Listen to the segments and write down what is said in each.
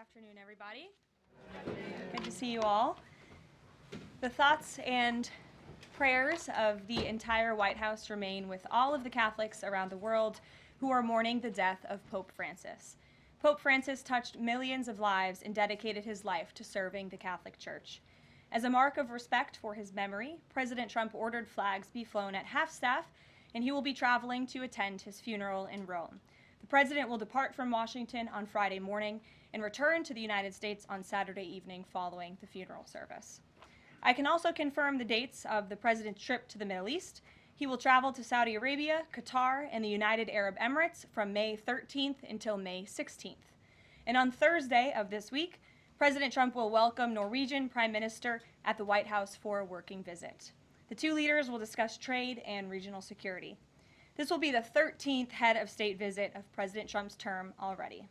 afternoon, everybody. Good to see you all. The thoughts and prayers of the entire White House remain with all of the Catholics around the world who are mourning the death of Pope Francis. Pope Francis touched millions of lives and dedicated his life to serving the Catholic Church. As a mark of respect for his memory, President Trump ordered flags be flown at half-staff, and he will be traveling to attend his funeral in Rome. The president will depart from Washington on Friday morning and return to the United States on Saturday evening following the funeral service. I can also confirm the dates of the president's trip to the Middle East. He will travel to Saudi Arabia, Qatar, and the United Arab Emirates from May 13th until May 16th. And on Thursday of this week, President Trump will welcome Norwegian Prime Minister at the White House for a working visit. The two leaders will discuss trade and regional security. This will be the 13th head of state visit of President Trump's term already.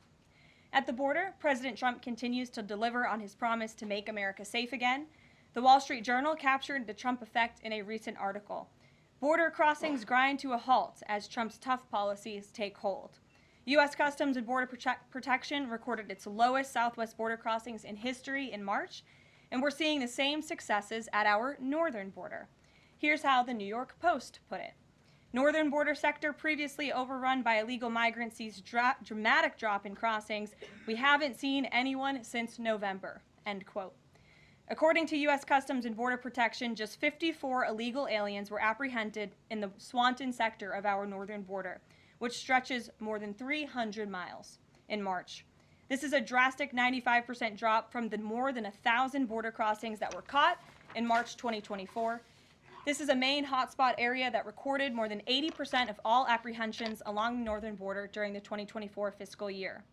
At the border, President Trump continues to deliver on his promise to make America safe again. The Wall Street Journal captured the Trump effect in a recent article. Border crossings grind to a halt as Trump's tough policies take hold. U.S. Customs and Border Protection recorded its lowest southwest border crossings in history in March, and we're seeing the same successes at our northern border. Here's how the New York Post put it. Northern border sector previously overrun by illegal migrants sees dramatic drop in crossings. We haven't seen anyone since November, end quote. According to U.S. Customs and Border Protection, just 54 illegal aliens were apprehended in the Swanton sector of our northern border, which stretches more than 300 miles in March. This is a drastic 95% drop from the more than 1,000 border crossings that were caught in March 2024. This is a main hotspot area that recorded more than 80% of all apprehensions along the northern border during the 2024 fiscal year.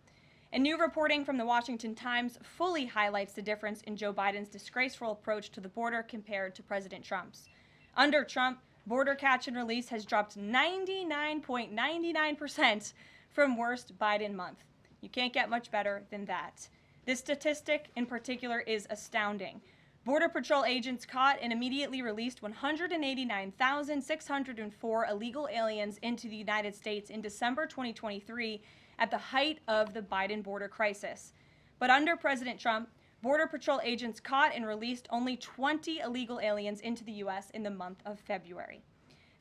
And new reporting from the Washington Times fully highlights the difference in Joe Biden's disgraceful approach to the border compared to President Trump's. Under Trump, border catch and release has dropped 99.99% from worst Biden month. You can't get much better than that. This statistic in particular is astounding. Border Patrol agents caught and immediately released 189,604 illegal aliens into the United States in December 2023 at the height of the Biden border crisis. But under President Trump, Border Patrol agents caught and released only 20 illegal aliens into the U.S. in the month of February.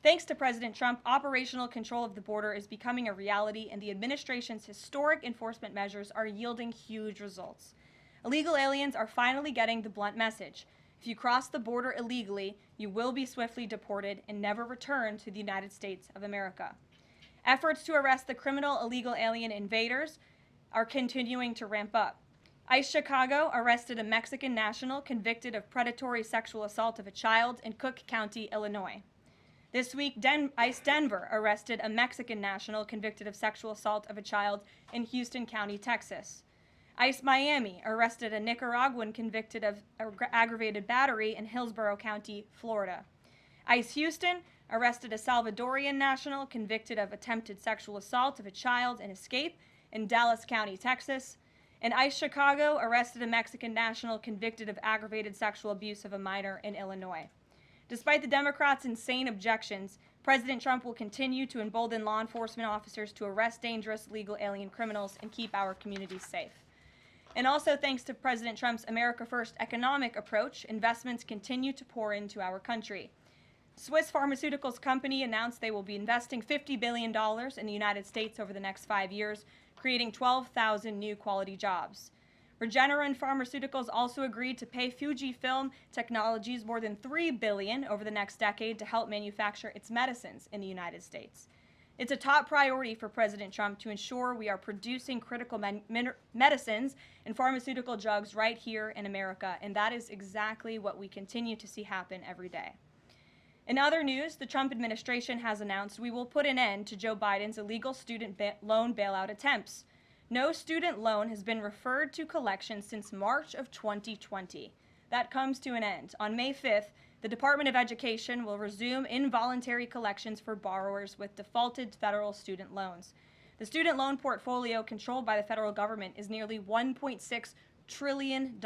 Thanks to President Trump, operational control of the border is becoming a reality, and the administration's historic enforcement measures are yielding huge results. Illegal aliens are finally getting the blunt message. If you cross the border illegally, you will be swiftly deported and never return to the United States of America. Efforts to arrest the criminal illegal alien invaders are continuing to ramp up. ICE Chicago arrested a Mexican national convicted of predatory sexual assault of a child in Cook County, Illinois. This week, ICE Denver arrested a Mexican national convicted of sexual assault of a child in Houston County, Texas. ICE Miami arrested a Nicaraguan convicted of aggravated battery in Hillsborough County, Florida. ICE Houston arrested a Salvadorian national convicted of attempted sexual assault of a child in escape in Dallas County, Texas. And ICE Chicago arrested a Mexican national convicted of aggravated sexual abuse of a minor in Illinois. Despite the Democrats' insane objections, President Trump will continue to embolden law enforcement officers to arrest dangerous legal alien criminals and keep our communities safe. And also thanks to President Trump's America First economic approach, investments continue to pour into our country. Swiss pharmaceuticals company announced they will be investing $50 billion in the United States over the next 5 years, creating 12,000 new quality jobs. Regeneron Pharmaceuticals also agreed to pay Fujifilm Technologies more than $3 billion over the next decade to help manufacture its medicines in the United States. It's a top priority for President Trump to ensure we are producing critical medicines and pharmaceutical drugs right here in America, and that is exactly what we continue to see happen every day. In other news, the Trump administration has announced we will put an end to Joe Biden's illegal student loan bailout attempts. No student loan has been referred to collection since March of 2020. That comes to an end. On May 5th, the Department of Education will resume involuntary collections for borrowers with defaulted federal student loans. The student loan portfolio controlled by the federal government is nearly $1.6 trillion,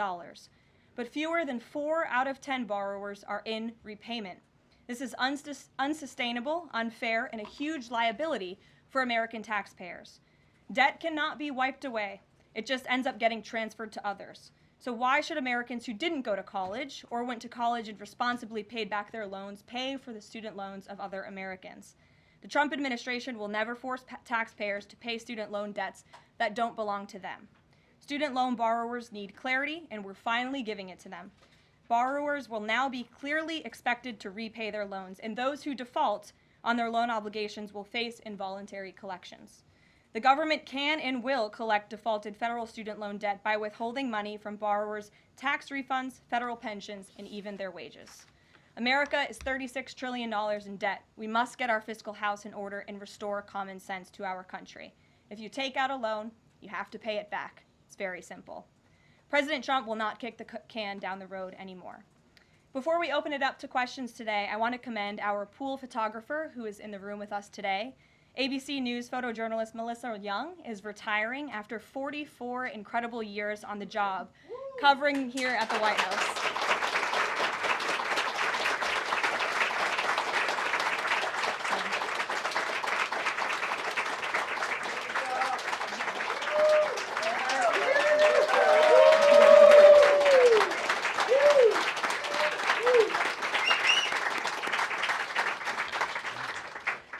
but fewer than 4 out of 10 borrowers are in repayment. This is unsustainable, unfair, and a huge liability for American taxpayers. Debt cannot be wiped away. It just ends up getting transferred to others. So why should Americans who didn't go to college or went to college and responsibly paid back their loans pay for the student loans of other Americans? The Trump administration will never force taxpayers to pay student loan debts that don't belong to them. Student loan borrowers need clarity, and we're finally giving it to them. Borrowers will now be clearly expected to repay their loans, and those who default on their loan obligations will face involuntary collections. The government can and will collect defaulted federal student loan debt by withholding money from borrowers' tax refunds, federal pensions, and even their wages. America is $36 trillion in debt. We must get our fiscal house in order and restore common sense to our country. If you take out a loan, you have to pay it back. It's very simple. President Trump will not kick the can down the road anymore. Before we open it up to questions today, I want to commend our pool photographer who is in the room with us today. ABC News photojournalist Melissa Young is retiring after 44 incredible years on the job, covering here at the White House.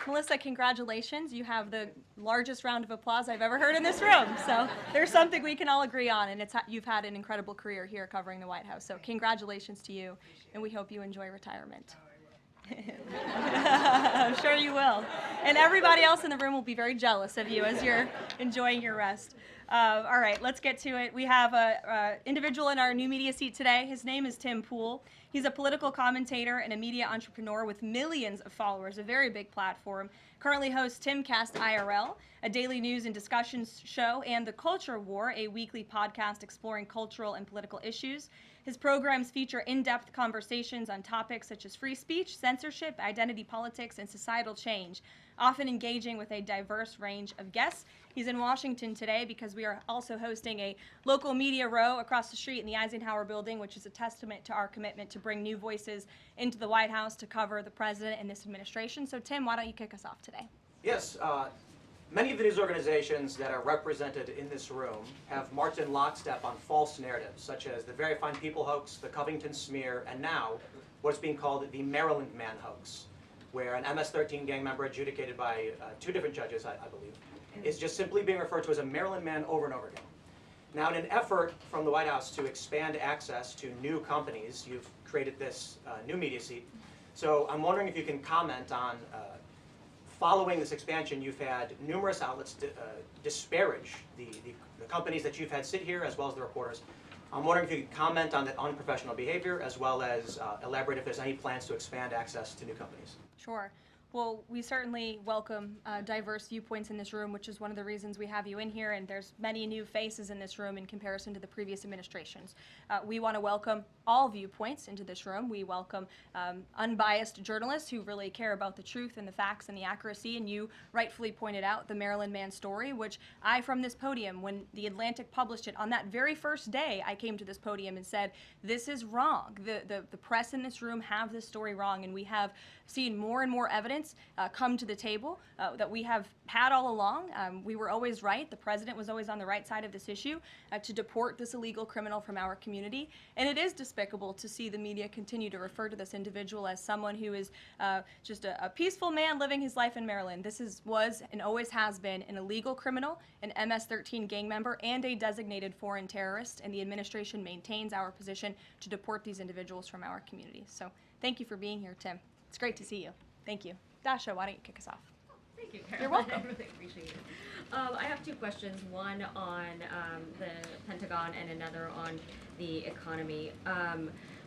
Melissa, congratulations. You have the largest round of applause I've ever heard in this room. So there's something we can all agree on, and you've had an incredible career here covering the White House. So congratulations to you, and we hope you enjoy retirement. I'm sure you will. And everybody else in the room will be very jealous of you as you're enjoying your rest. All right, let's get to it. We have an individual in our new media seat today. His name is Tim Pool. He's a political commentator and a media entrepreneur with millions of followers, a very big platform. Currently hosts Timcast IRL, a daily news and discussions show, and The Culture War, a weekly podcast exploring cultural and political issues. His programs feature in-depth conversations on topics such as free speech, censorship, identity politics, and societal change, often engaging with a diverse range of guests. He's in Washington today because we are also hosting a local media row across the street in the Eisenhower building, which is a testament to our commitment to bring new voices into the White House to cover the president and this administration. So Tim, why don't you kick us off today? Yes. Many of the news organizations that are represented in this room have marched in lockstep on false narratives, such as the Very Fine People hoax, the Covington smear, and now what's being called the Maryland Man hoax, where an MS-13 gang member adjudicated by two different judges, I believe, is just simply being referred to as a Maryland man over and over again. Now, in an effort from the White House to expand access to new companies, you've created this new media seat. So I'm wondering if you can comment on following this expansion, you've had numerous outlets disparage the companies that you've had sit here, as well as the reporters. I'm wondering if you could comment on the unprofessional behavior, as well as elaborate if there's any plans to expand access to new companies. Sure. Well, we certainly welcome diverse viewpoints in this room, which is one of the reasons we have you in here, and there's many new faces in this room in comparison to the previous administrations. We want to welcome all viewpoints into this room. We welcome unbiased journalists who really care about the truth and the facts and the accuracy, and you rightfully pointed out the Maryland Man story, which I, from this podium, when The Atlantic published it, on that very first day, I came to this podium and said, this is wrong. The press in this room have this story wrong, and we have seen more and more evidence come to the table that we have had all along. We were always right. The president was always on the right side of this issue to deport this illegal criminal from our community. And it is despicable to see the media continue to refer to this individual as someone who is just a peaceful man living his life in Maryland. This was and always has been an illegal criminal, an MS-13 gang member, and a designated foreign terrorist. And the administration maintains our position to deport these individuals from our community. So thank you for being here, Tim. It's great to see you. Thank you. Dasha, why don't you kick us off? Thank you, Karoline. You're welcome. I really appreciate it. I have two questions, one on the Pentagon and another on the economy.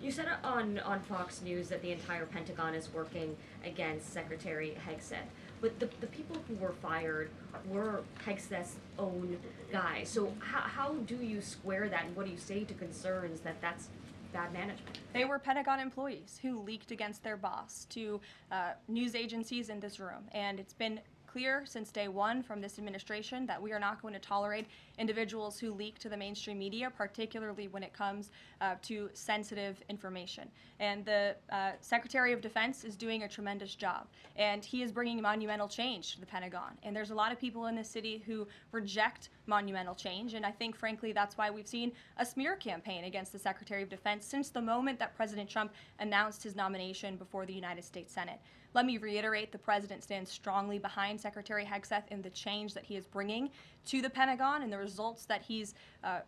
You said on Fox News that the entire Pentagon is working against Secretary Hegseth, but the people who were fired were Hegseth's own guys. So how do you square that, and what do you say to concerns that that's bad management? They were Pentagon employees who leaked against their boss to news agencies in this room, and it's been clear since day one from this administration that we are not going to tolerate individuals who leak to the mainstream media, particularly when it comes to sensitive information. And the Secretary of Defense is doing a tremendous job, and he is bringing monumental change to the Pentagon. And there's a lot of people in this city who reject monumental change, and I think, frankly, that's why we've seen a smear campaign against the Secretary of Defense since the moment that President Trump announced his nomination before the United States Senate. Let me reiterate, the President stands strongly behind Secretary Hegseth in the change that he is bringing to the Pentagon, and the results that he's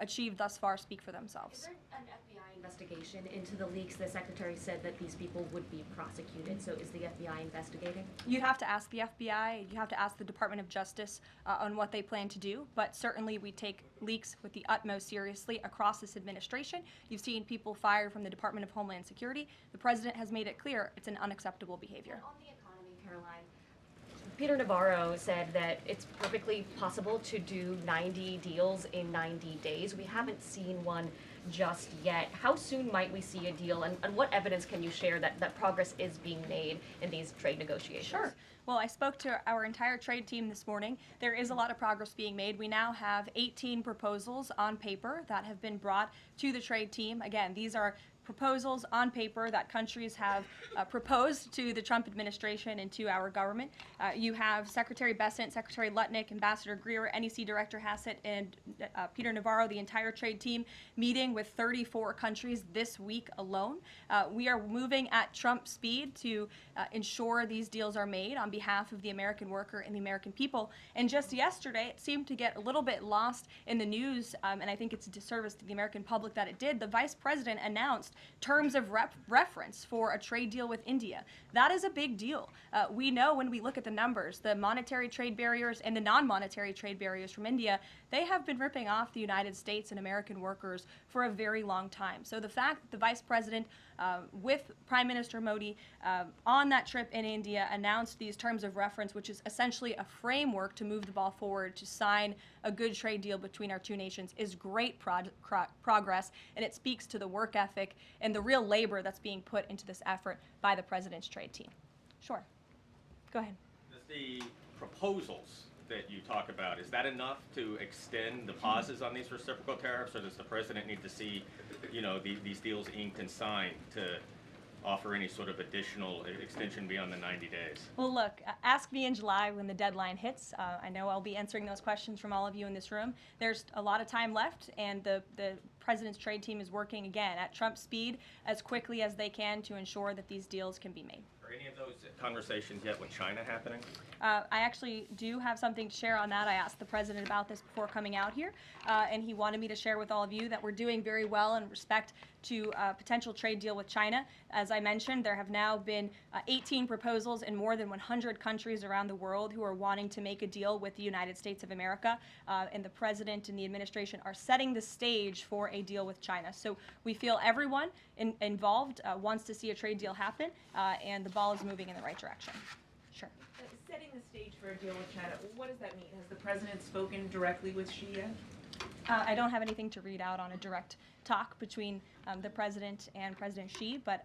achieved thus far speak for themselves. Is there an FBI investigation into the leaks? The Secretary said that these people would be prosecuted, so is the FBI investigating? You'd have to ask the FBI, you have to ask the Department of Justice on what they plan to do, but certainly we take leaks with the utmost seriously across this administration. You've seen people fired from the Department of Homeland Security. The President has made it clear it's an unacceptable behavior. And on the economy, Caroline, Peter Navarro said that it's perfectly possible to do 90 deals in 90 days. We haven't seen one just yet. How soon might we see a deal, and what evidence can you share that progress is being made in these trade negotiations? Sure. Well, I spoke to our entire trade team this morning. There is a lot of progress being made. We now have 18 proposals on paper that have been brought to the trade team. Again, these are proposals on paper that countries have proposed to the Trump administration and to our government. You have Secretary Bessent, Secretary Lutnick, Ambassador Greer, NEC Director Hassett, and Peter Navarro, the entire trade team, meeting with 34 countries this week alone. We are moving at Trump speed to ensure these deals are made on behalf of the American worker and the American people. And just yesterday, it seemed to get a little bit lost in the news, and I think it's a disservice to the American public that it did. The Vice President announced terms of reference for a trade deal with India. That is a big deal. We know when we look at the numbers, the monetary trade barriers and the non-monetary trade barriers from India, they have been ripping off the United States and American workers for a very long time. So the fact that the Vice President with Prime Minister Modi on that trip in India announced these terms of reference, which is essentially a framework to move the ball forward to sign a good trade deal between our two nations, is great progress, and it speaks to the work ethic and the real labor that's being put into this effort by the President's trade team. Sure. Go ahead. The proposals that you talk about, is that enough to extend the pauses on these reciprocal tariffs, or does the President need to see, these deals inked and signed to offer any sort of additional extension beyond the 90 days? Well, look, ask me in July when the deadline hits. I know I'll be answering those questions from all of you in this room. There's a lot of time left, and the President's trade team is working, again, at Trump speed as quickly as they can to ensure that these deals can be made. Are any of those conversations yet with China happening? I actually do have something to share on that. I asked the President about this before coming out here, and he wanted me to share with all of you that we're doing very well in respect to a potential trade deal with China. As I mentioned, there have now been 18 proposals in more than 100 countries around the world who are wanting to make a deal with the United States of America, and the President and the administration are setting the stage for a deal with China. So we feel everyone involved wants to see a trade deal happen, and the ball is moving in the right direction. Sure. Setting the stage for a deal with China, what does that mean? Has the President spoken directly with Xi yet? I don't have anything to read out on a direct talk between the President and President Xi, but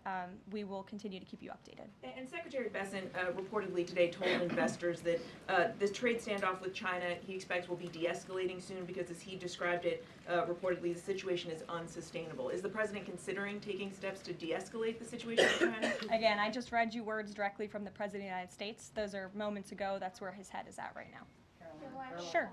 we will continue to keep you updated. And Secretary Bessent reportedly today told investors that this trade standoff with China he expects will be de-escalating soon because, as he described it, reportedly the situation is unsustainable. Is the President considering taking steps to de-escalate the situation with China? Again, I just read you words directly from the President of the United States. Those are moments ago. That's where his head is at right now. Caroline. Sure.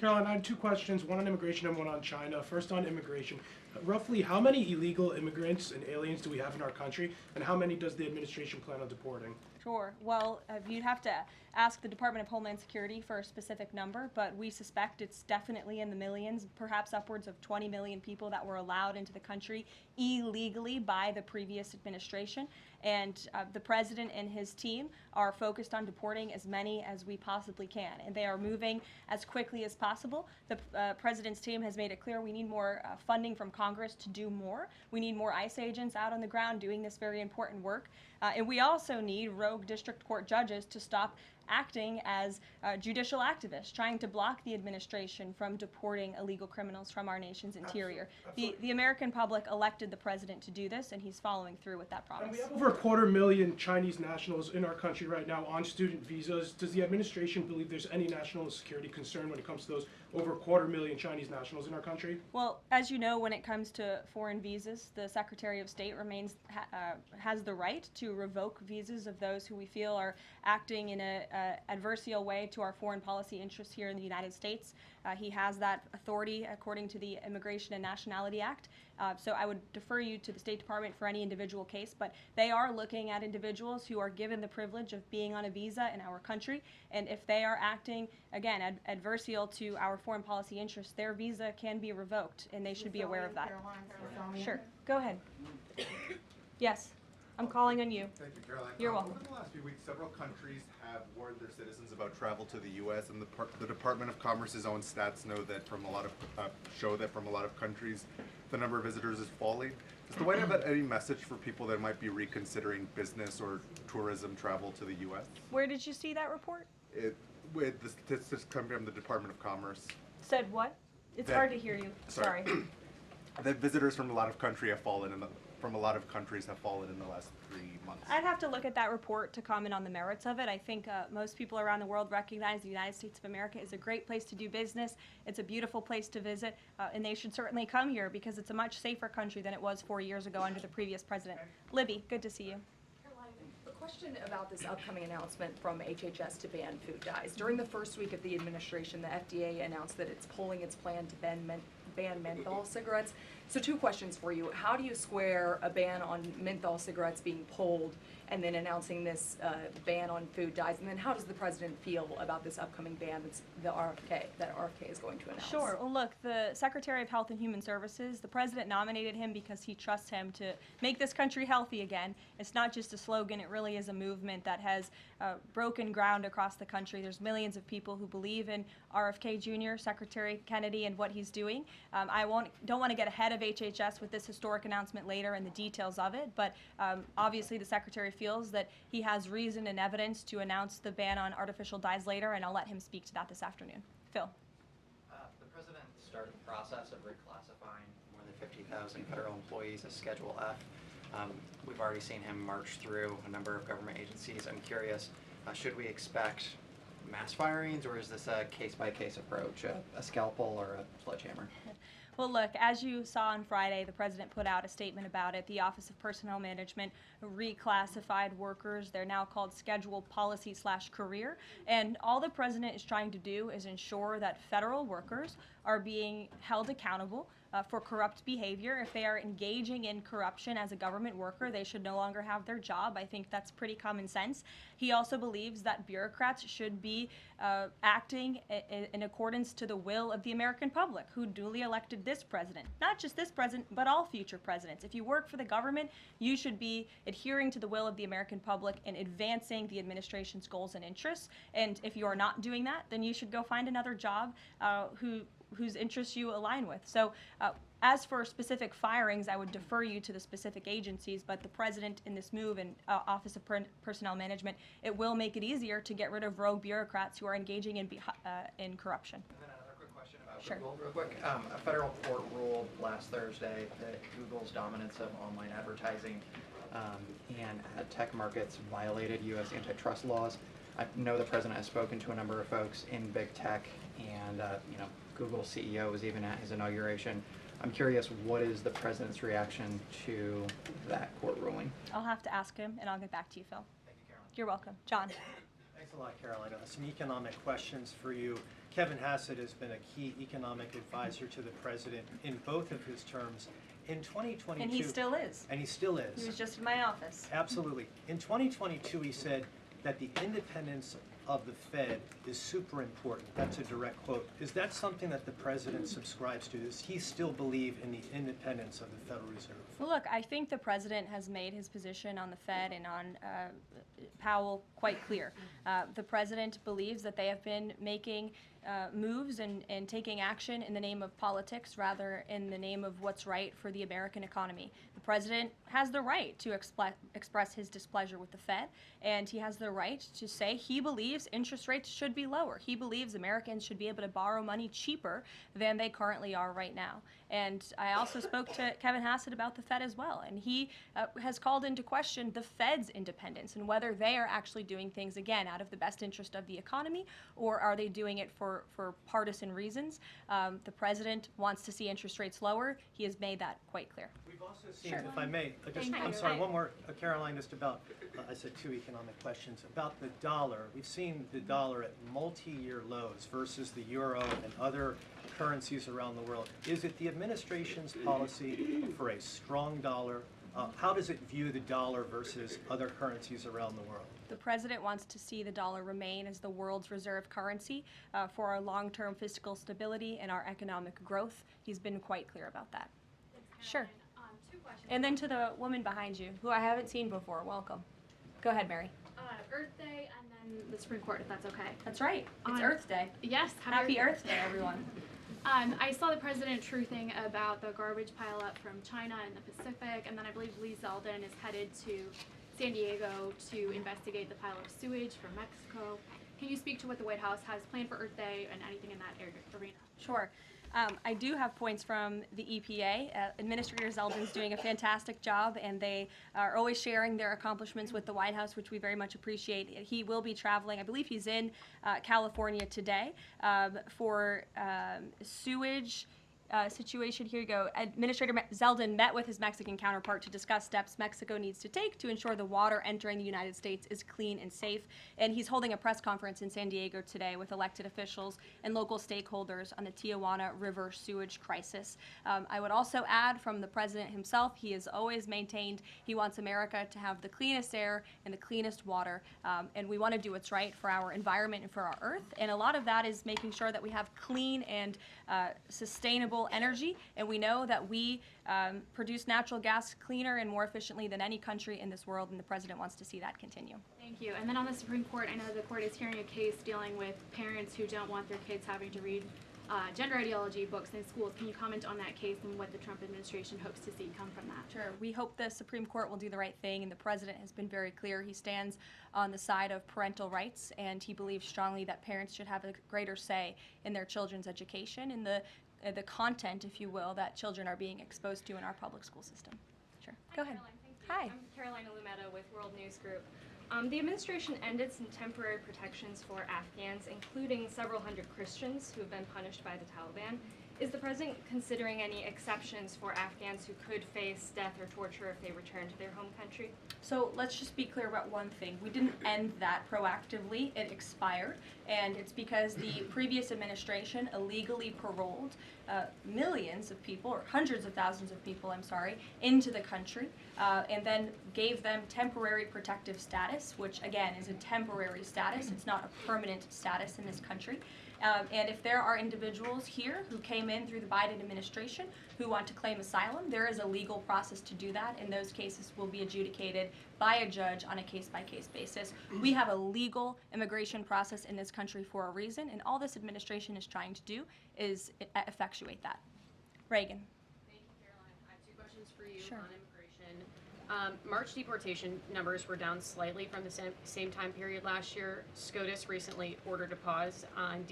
Caroline, I had two questions, one on immigration and one on China. First on immigration. Roughly how many illegal immigrants and aliens do we have in our country, and how many does the administration plan on deporting? Sure. Well, you'd have to ask the Department of Homeland Security for a specific number, but we suspect it's definitely in the millions, perhaps upwards of 20 million people that were allowed into the country illegally by the previous administration. And the President and his team are focused on deporting as many as we possibly can, and they are moving as quickly as possible. The President's team has made it clear we need more funding from Congress to do more. We need more ICE agents out on the ground doing this very important work. And we also need rogue district court judges to stop acting as judicial activists, trying to block the administration from deporting illegal criminals from our nation's interior. The American public elected the president to do this, and he's following through with that And promise. we have over 250,000 Chinese nationals in our country right now on student visas. Does the administration believe there's any national security concern when it comes to those over 250,000 Chinese nationals in our country? Well, as you know, when it comes to foreign visas, the Secretary of State has the right to revoke visas of those who we feel are acting in a adversarial way to our foreign policy interests here in the United States. He has that authority according to the Immigration and Nationality Act. So I would defer you to the State Department for any individual case, but they are looking at individuals who are given the privilege of being on a visa in our country, and if they are acting, again, adversarial to our foreign policy interests, their visa can be revoked, and they should be aware of that. Sure, go ahead. Yes, I'm calling on you. Thank you, Caroline. You're welcome. Over the last few weeks, several countries have warned their citizens about travel to the U.S., and the Department of Commerce's own stats know that show that from a lot of countries, the number of visitors is falling. Does the White House have any message for people that might be reconsidering business or tourism travel to the U.S.? Where did you see that report? With the statistics coming from the Department of Commerce, Said what? It's That- hard to hear you. Sorry. that visitors from a lot of countries have fallen in the last 3 months. I'd have to look at that report to comment on the merits of it. I think most people around the world recognize the United States of America is a great place to do business. It's a beautiful place to visit, and they should certainly come here because it's a much safer country than it was 4 years ago under the previous president. Libby, good to see you. Caroline, a question about this upcoming announcement from HHS to ban food dyes. During the first week of the administration, the FDA announced that it's pulling its plan to ban menthol cigarettes. So 2 questions for you. How do you square a ban on menthol cigarettes being pulled and then announcing this ban on food dyes? And then how does the president feel about this upcoming ban that RFK is going to announce? Sure. Well, look, the Secretary of Health and Human Services, the president nominated him because he trusts him to make this country healthy again. It's not just a slogan, it really is a movement that has broken ground across the country. There's millions of people who believe in RFK Jr., Secretary Kennedy, and what he's doing. I don't want to get ahead of HHS with this historic announcement later and the details of it, but obviously the Secretary feels that he has reason and evidence to announce the ban on artificial dyes later, and I'll let him speak to that this afternoon. Phil. The president started the process of reclassifying more than 50,000 federal employees as Schedule F. We've already seen him march through a number of government agencies. I'm curious, should we expect mass firings, or is this a case-by-case approach, a scalpel or a sledgehammer? Well, look, as you saw on Friday, the president put out a statement about it. The Office of Personnel Management reclassified workers. They're now called Scheduled Policy/Career. And all the president is trying to do is ensure that federal workers are being held accountable for corrupt behavior. If they are engaging in corruption as a government worker, they should no longer have their job. I think that's pretty common sense. He also believes that bureaucrats should be acting in accordance to the will of the American public, who duly elected this president. Not just this president, but all future presidents. If you work for the government, you should be adhering to the will of the American public and advancing the administration's goals and interests. And if you are not doing that, then you should go find another job whose interests you align with. So as for specific firings, I would defer you to the specific agencies, but the president in this move and Office of Personnel Management, it will make it easier to get rid of rogue bureaucrats who are engaging in corruption. And then another quick question about Sure. Google, real quick. A federal court ruled last Thursday that Google's dominance of online advertising and ad tech markets violated U.S. antitrust laws. I know the president has spoken to a number of folks in big tech, and Google's CEO was even at his inauguration. I'm curious, what is the president's reaction to that court ruling? I'll have to ask him, and I'll get back to you, Phil. Thank you, Caroline. You're welcome. John. Thanks a lot, Caroline. Some economic questions for you. Kevin Hassett has been a key economic advisor to the president in both of his terms. In 2022... And he still is. And he still is. He was just in my office. Absolutely. In 2022, he said that the independence of the Fed is super important. That's a direct quote. Is that something that the president subscribes to? Does he still believe in the independence of the Federal Reserve? Well, look, I think the president has made his position on the Fed and on Powell quite clear. The president believes that they have been making moves and taking action in the name of politics rather in the name of what's right for the American economy. The president has the right to express his displeasure with the Fed, and he has the right to say he believes interest rates should be lower. He believes Americans should be able to borrow money cheaper than they currently are right now. And I also spoke to Kevin Hassett about the Fed as well, and he has called into question the Fed's independence and whether they are actually doing things, again, out of the best interest of the economy, or are they doing it for partisan reasons. The president wants to see interest rates lower. He has made that quite clear. We've also seen, Sure. if I may, I'm sorry, one more, Caroline, just about, I said 2 economic questions, about the dollar. We've seen the dollar at multi-year lows versus the euro and other currencies around the world. Is it the administration's policy for a strong dollar? How does it view the dollar versus other currencies around the world? The president wants to see the dollar remain as the world's reserve currency for our long-term fiscal stability and our economic growth. He's been quite clear about that. Sure. Two questions. And then to the woman behind you, who I haven't seen before, welcome. Go ahead, Mary. Earth Day and then the Supreme Court, if that's okay. That's right. It's On- Earth Day. Yes. Happy Earth Day, everyone. I saw the president truthing about the garbage pileup from China in the Pacific, and then I believe Lee Zeldin is headed to San Diego to investigate the pile of sewage from Mexico. Can you speak to what the White House has planned for Earth Day and anything in that arena? Sure. I do have points from the EPA. Administrator Zeldin's doing a fantastic job, and they are always sharing their accomplishments with the White House, which we very much appreciate. He will be traveling, I believe he's in California today, for sewage situation. Here you go. Administrator Zeldin met with his Mexican counterpart to discuss steps Mexico needs to take to ensure the water entering the United States is clean and safe. And he's holding a press conference in San Diego today with elected officials and local stakeholders on the Tijuana River sewage crisis. I would also add from the president himself, he has always maintained he wants America to have the cleanest air and the cleanest water. And we want to do what's right for our environment and for our earth. And a lot of that is making sure that we have clean and sustainable energy, and we know that we produce natural gas cleaner and more efficiently than any country in this world, and the president wants to see that continue. Thank you. And then on the Supreme Court, I know the court is hearing a case dealing with parents who don't want their kids having to read gender ideology books in schools. Can you comment on that case and what the Trump administration hopes to see come from that? Sure. We hope the Supreme Court will do the right thing, and the president has been very clear. He stands on the side of parental rights, and he believes strongly that parents should have a greater say in their children's education and the content, if you will, that children are being exposed to in our public school system. Sure. Go ahead. Caroline, thank you. Hi. I'm Karoline with World News Group. The administration ended some temporary protections for Afghans, including several hundred Christians who have been punished by the Taliban. Is the president considering any exceptions for Afghans who could face death or torture if they return to their home country? So let's just be clear about one thing. We didn't end that proactively. It expired, and it's because the previous administration illegally paroled millions of people, or hundreds of thousands of people, into the country, and then gave them temporary protective status, which again is a temporary status. It's not a permanent status in this country. And if there are individuals here who came in through the Biden administration who want to claim asylum, there is a legal process to do that, and those cases will be adjudicated by a judge on a case-by-case basis. We have a legal immigration process in this country for a reason, and all this administration is trying to do is effectuate that. Reagan. Thank you, Caroline. I have two questions for you Sure. on immigration. March deportation numbers were down slightly from the same time period last year. SCOTUS recently ordered a pause on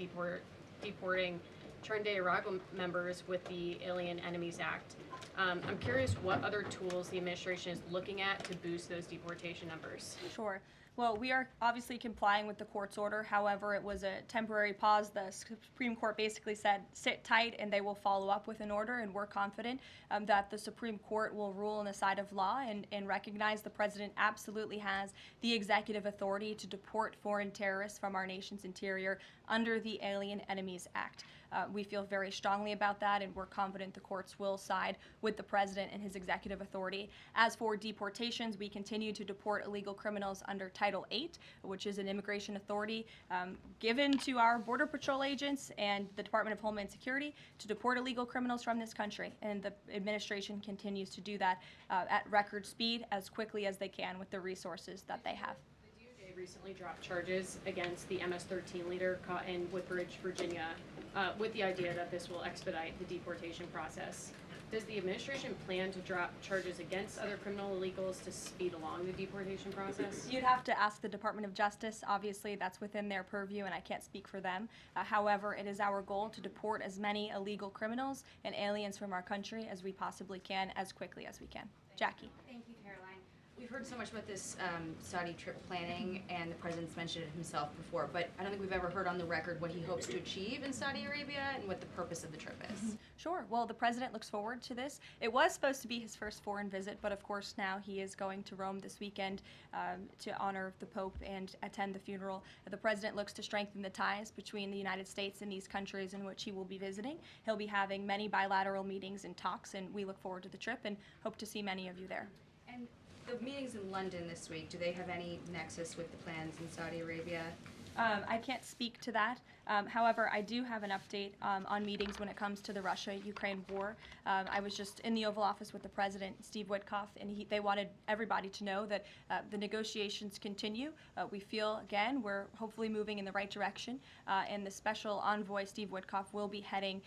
deporting Trinidad members with the Alien Enemies Act. I'm curious what other tools the administration is looking at to boost those deportation numbers. Sure. Well, we are obviously complying with the court's order. However, it was a temporary pause. The Supreme Court basically said, sit tight, and they will follow up with an order, and we're confident that the Supreme Court will rule on the side of law and recognize the president absolutely has the executive authority to deport foreign terrorists from our nation's interior under the Alien Enemies Act. We feel very strongly about that, and we're confident the courts will side with the president and his executive authority. As for deportations, we continue to deport illegal criminals under Title VIII, which is an immigration authority given to our Border Patrol agents and the Department of Homeland Security to deport illegal criminals from this country. And the administration continues to do that at record speed as quickly as they can with the resources that they have. The DOJ recently dropped charges against the MS-13 leader caught in Woodbridge, Virginia, with the idea that this will expedite the deportation process. Does the administration plan to drop charges against other criminal illegals to speed along the deportation process? You'd have to ask the Department of Justice. Obviously, that's within their purview, and I can't speak for them. However, it is our goal to deport as many illegal criminals and aliens from our country as we possibly can, as quickly as we can. Jackie. Thank you, Caroline. We've heard so much about this Saudi trip planning, and the president's mentioned it himself before, but I don't think we've ever heard on the record what he hopes to achieve in Saudi Arabia and what the purpose of the trip is. Sure. Well, the president looks forward to this. It was supposed to be his first foreign visit, but of course now he is going to Rome this weekend to honor the Pope and attend the funeral. The president looks to strengthen the ties between the United States and these countries in which he will be visiting. He'll be having many bilateral meetings and talks, and we look forward to the trip and hope to see many of you there. And the meetings in London this week, do they have any nexus with the plans in Saudi Arabia? I can't speak to that. However, I do have an update on meetings when it comes to the Russia-Ukraine war. I was just in the Oval Office with the President, Steve Witkoff, and they wanted everybody to know that the negotiations continue. We feel, again, we're hopefully moving in the right direction, and the special envoy, Steve Witkoff, will be heading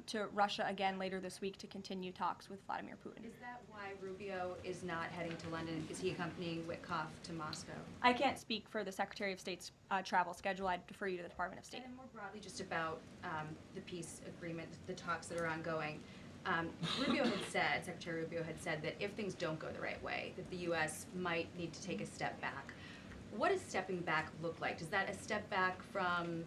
to Russia again later this week to continue talks with Vladimir Putin. Is that why Rubio is not heading to London? Is he accompanying Witkoff to Moscow? I can't speak for the Secretary of State's travel schedule. I'd defer you to the Department of State. And then more broadly, just about the peace agreement, the talks that are ongoing. Rubio had said, Secretary Rubio had said that if things don't go the right way, that the U.S. might need to take a step back. What does stepping back look like? Is that a step back from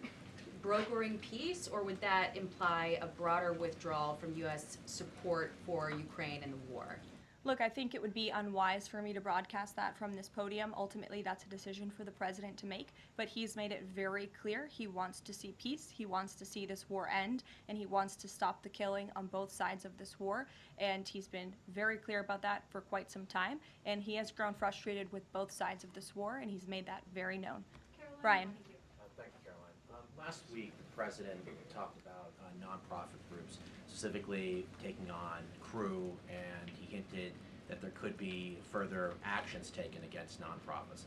brokering peace, or would that imply a broader withdrawal from U.S. support for Ukraine and the war? Look, I think it would be unwise for me to broadcast that from this podium. Ultimately, that's a decision for the president to make, but he's made it very clear he wants to see peace, he wants to see this war end, and he wants to stop the killing on both sides of this war, and he's been very clear about that for quite some time, and he has grown frustrated with both sides of this war, and he's made that very known. Caroline, Brian. Thank you, Caroline. Last week, the president talked about nonprofit groups, specifically taking on crew, and he hinted that there could be further actions taken against nonprofits.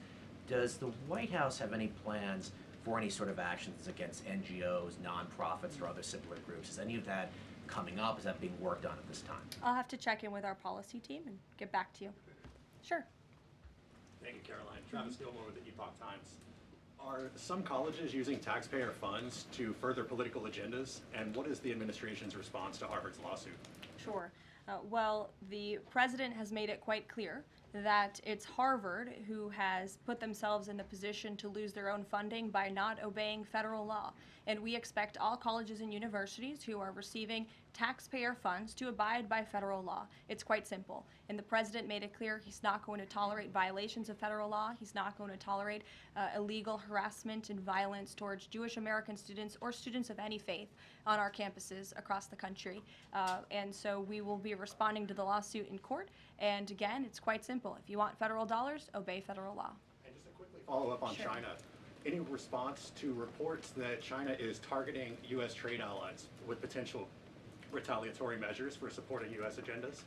Does the White House have any plans for any sort of actions against NGOs, nonprofits, or other similar groups? Is any of that coming up? Is that being worked on at this time? I'll have to check in with our policy team and get back to you. Sure. Thank you, Caroline. Travis Gilmore with the Epoch Times. Are some colleges using taxpayer funds to further political agendas? And what is the administration's response to Harvard's lawsuit? Sure. Well, the president has made it quite clear that it's Harvard who has put themselves in the position to lose their own funding by not obeying federal law. And we expect all colleges and universities who are receiving taxpayer funds to abide by federal law. It's quite simple. And the president made it clear he's not going to tolerate violations of federal law. He's not going to tolerate illegal harassment and violence towards Jewish American students or students of any faith on our campuses across the country. And so we will be responding to the lawsuit in court. And again, it's quite simple. If you want federal dollars, obey federal law. And just to quickly follow up on Sure. China, any response to reports that China is targeting U.S. trade allies with potential retaliatory measures for supporting U.S. agendas?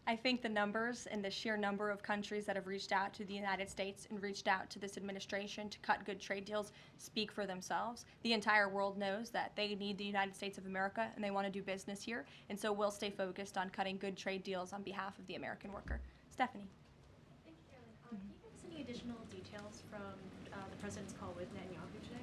I think the numbers and the sheer number of countries that have reached out to the United States and reached out to this administration to cut good trade deals speak for themselves. The entire world knows that they need the United States of America and they want to do business here, and so we'll stay focused on cutting good trade deals on behalf of the American worker. Stephanie. Thank you, Caroline. Can you give us any additional details from the president's call with Netanyahu today?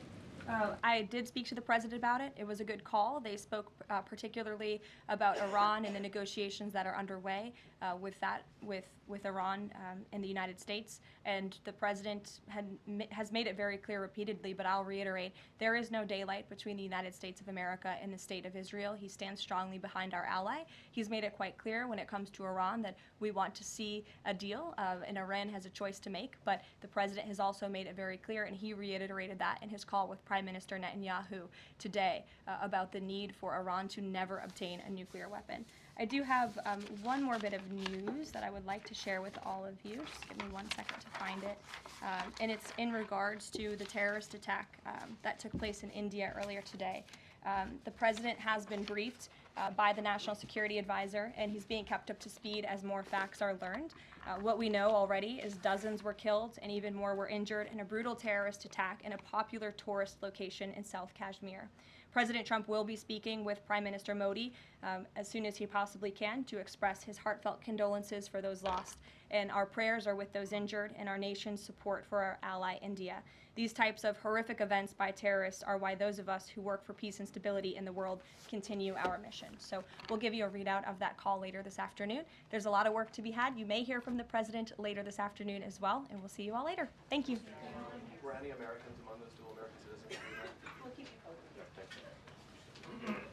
I did speak to the president about it. It was a good call. They spoke particularly about Iran and the negotiations that are underway with Iran and the United States. And the president has made it very clear repeatedly, but I'll reiterate, there is no daylight between the United States of America and the state of Israel. He stands strongly behind our ally. He's made it quite clear when it comes to Iran that we want to see a deal, and Iran has a choice to make. But the president has also made it very clear, and he reiterated that in his call with Prime Minister Netanyahu today about the need for Iran to never obtain a nuclear weapon. I do have one more bit of news that I would like to share with all of you. Just give me 1 second to find it. And it's in regards to the terrorist attack that took place in India earlier today. The president has been briefed by the National Security Advisor, and he's being kept up to speed as more facts are learned. What we know already is dozens were killed and even more were injured in a brutal terrorist attack in a popular tourist location in South Kashmir. President Trump will be speaking with Prime Minister Modi as soon as he possibly can to express his heartfelt condolences for those lost. And our prayers are with those injured and our nation's support for our ally India. These types of horrific events by terrorists are why those of us who work for peace and stability in the world continue our mission. So we'll give you a readout of that call later this afternoon. There's a lot of work to be had. You may hear from the president later this afternoon as well, and we'll see you all later. Thank you. Were any Americans among those dual American citizens? We'll keep you posted. Yeah, thank you.